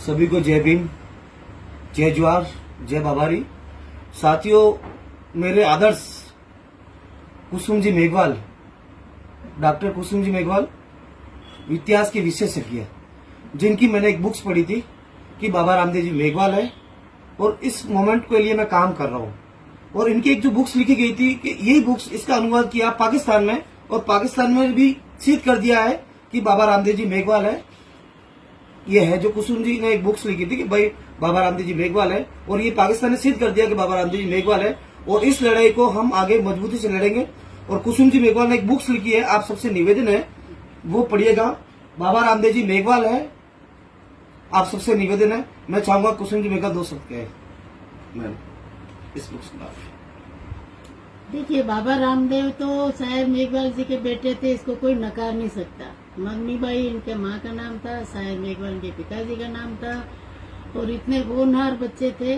सभी को जय भीम, जय ज्वार, जय बाबारी। साथियों, मेरे आदर्श कुसुम जी मेघवाल, डॉक्टर कुसुम जी मेघवाल इतिहास के विशेषज्ञ, जिनकी मैंने एक बुक्स पढ़ी थी कि बाबा रामदेव जी मेघवाल है और इस मोमेंट के लिए मैं काम कर रहा हूँ। और इनकी एक जो बुक्स लिखी गई थी कि यही बुक्स, इसका अनुवाद किया पाकिस्तान में और पाकिस्तान में भी सिद्ध कर दिया है कि बाबा रामदेव जी मेघवाल है। ये है जो कुसुम जी ने एक बुक्स लिखी थी कि भाई बाबा रामदेव जी मेघवाल है, और ये पाकिस्तान ने सिद्ध कर दिया कि बाबा रामदेव जी मेघवाल है। और इस लड़ाई को हम आगे मजबूती से लड़ेंगे। और कुसुम जी मेघवाल ने एक बुक्स लिखी है, आप सबसे निवेदन है वो पढ़िएगा। बाबा रामदेव जी मेघवाल है, आप सबसे निवेदन है। मैं चाहूंगा कुसुम जी मेघवाल 2 शब्द कहे मैम इस बुक्स का। देखिए, बाबा रामदेव तो साहेब मेघवाल जी के बेटे थे, इसको कोई नकार नहीं सकता। मगनीबाई इनके माँ का नाम था, साहेब मेघवाल इनके पिताजी का नाम था। और इतने होनहार बच्चे थे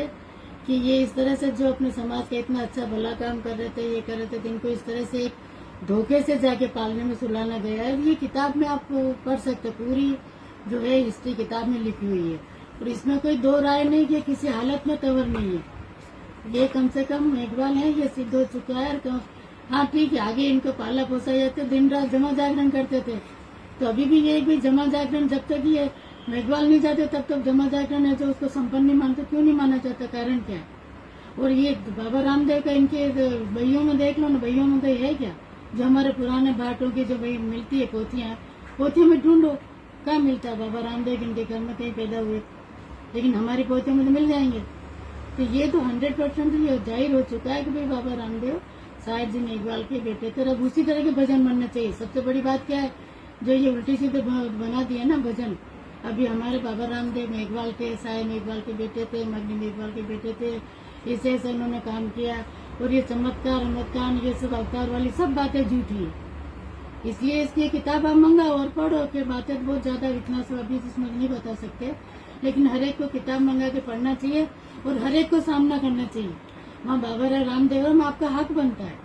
कि ये इस तरह से जो अपने समाज का इतना अच्छा भला काम कर रहे थे, ये कर रहे थे, तो इनको इस तरह से एक धोखे से जाके पालने में सुलाना गया है। ये किताब में आप पढ़ सकते, पूरी जो है हिस्ट्री किताब में लिखी हुई है। और इसमें कोई दो राय नहीं कि किसी हालत में तंवर नहीं है। ये कम से कम मेघवाल है, ये सिद्ध हो चुका है। हाँ ठीक है, आगे इनको पाला पोसा जाते, दिन रात जमा जागरण करते थे। तो अभी भी ये भी जमा जागरण जब तक ये मेघवाल नहीं जाते तब तक जमा जागरण है जो उसको संपन्न नहीं मानते। क्यों नहीं माना जाता, कारण क्या है? और ये बाबा रामदेव का इनके बहियों में देख लो ना, बहियों में तो है क्या जो हमारे पुराने भाटों की जो भाई मिलती है पोथियां में ढूंढो, क्या मिलता है? बाबा रामदेव इनके घर में कहीं पैदा हुए, लेकिन हमारी पोथियों में तो मिल जाएंगे। तो ये तो 100% ये जाहिर हो चुका है कि भाई बाबा रामदेव साहेब जी मेघवाल के बेटे थे। अब उसी तरह के भजन बनना चाहिए। सबसे बड़ी बात क्या है, जो ये उल्टी सीधे बना दिया ना भजन। अभी हमारे बाबा रामदेव मेघवाल के, साहेब मेघवाल के बेटे थे, मगनी मेघवाल के बेटे थे, इसे ऐसे उन्होंने काम किया। और ये चमत्कार अमत्कार, ये सब अवतार वाली सब बातें झूठी है। इसलिए इसकी किताब आप मंगाओ और पढ़ो कि बातें बहुत ज्यादा इतना सब अभी इसमें नहीं बता सकते, लेकिन हर एक को किताब मंगा के पढ़ना चाहिए और हर एक को सामना करना चाहिए। वहाँ बाबा रामदेव में आपका हक बनता है।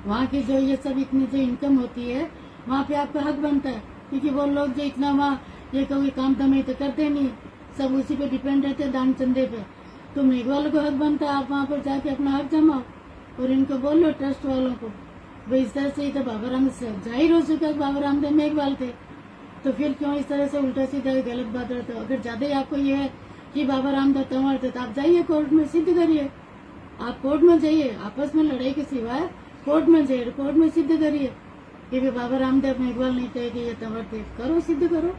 वहाँ की जो ये सब इतनी जो इनकम होती है, वहाँ पे आपका हक बनता है। क्योंकि वो लोग जो इतना वहाँ ये कोई काम दमाई तो करते नहीं, सब उसी पे डिपेंड रहते हैं, दान चंदे पे। तो मेघवालों को हक बनता है, आप वहाँ पर जाके अपना हक जमाओ और इनको बोलो ट्रस्ट वालों को भाई इस तरह से ही तो बाबा राम से जाहिर हो चुका है बाबा रामदेव मेघवाल थे। तो फिर क्यों इस तरह से उल्टा सीधा गलत बात रहता है? अगर ज्यादा ही आपको ये है कि बाबा रामदेव तंवर थे तो आप जाइए कोर्ट में सिद्ध करिए। आप कोर्ट में जाइए, आपस में लड़ाई के सिवाय कोर्ट में जाइए, कोर्ट में सिद्ध करिए कि बाबा रामदेव मेघवाल नहीं थे कि ये तंवर थे। करो, सिद्ध करो।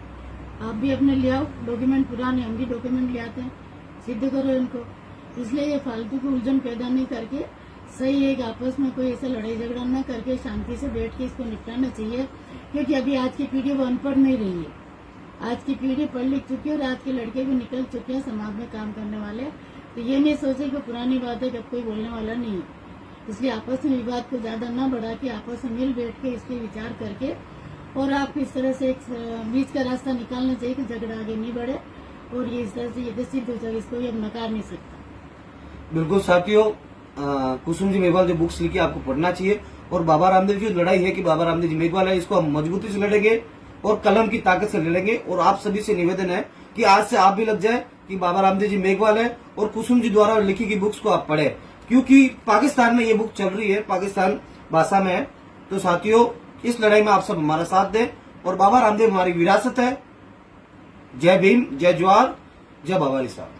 आप भी अपने ले आओ डॉक्यूमेंट पुराने, हम भी डॉक्यूमेंट ले आते हैं, सिद्ध करो इनको। इसलिए ये फालतू की उलझन पैदा नहीं करके सही एक आपस में कोई ऐसा लड़ाई झगड़ा न करके शांति से बैठ के इसको निपटाना चाहिए। क्योंकि अभी आज की पीढ़ी वो अनपढ़ नहीं रही है। आज की पीढ़ी पढ़ लिख चुकी है और आज के लड़के भी निकल चुके हैं समाज में काम करने वाले। तो ये नहीं सोचे कि पुरानी बात है कि अब कोई बोलने वाला नहीं है। इसलिए आपस में विवाद को ज्यादा न बढ़ा के आपस में मिल बैठ के इसके विचार करके और आप इस तरह से एक बीच का रास्ता निकालना चाहिए कि झगड़ा आगे नहीं बढ़े। और ये इस तरह से ये सिद्ध हो जाए, इसको ये नकार नहीं सकता। बिल्कुल साथियों, कुसुम जी मेघवाल जो बुक्स लिखी आपको पढ़ना चाहिए। और बाबा रामदेव की लड़ाई है कि बाबा रामदेव जी मेघवाल है, इसको हम मजबूती से लड़ेंगे और कलम की ताकत से लड़ेंगे। और आप सभी से निवेदन है कि आज से आप भी लग जाए कि बाबा रामदेव जी मेघवाल है और कुसुम जी द्वारा लिखी गई बुक्स को आप पढ़े, क्योंकि पाकिस्तान में ये बुक चल रही है, पाकिस्तान भाषा में है। तो साथियों, इस लड़ाई में आप सब हमारा साथ दें और बाबा रामदेव हमारी विरासत है। जय भीम, जय ज्वार, जय बाबा साहब।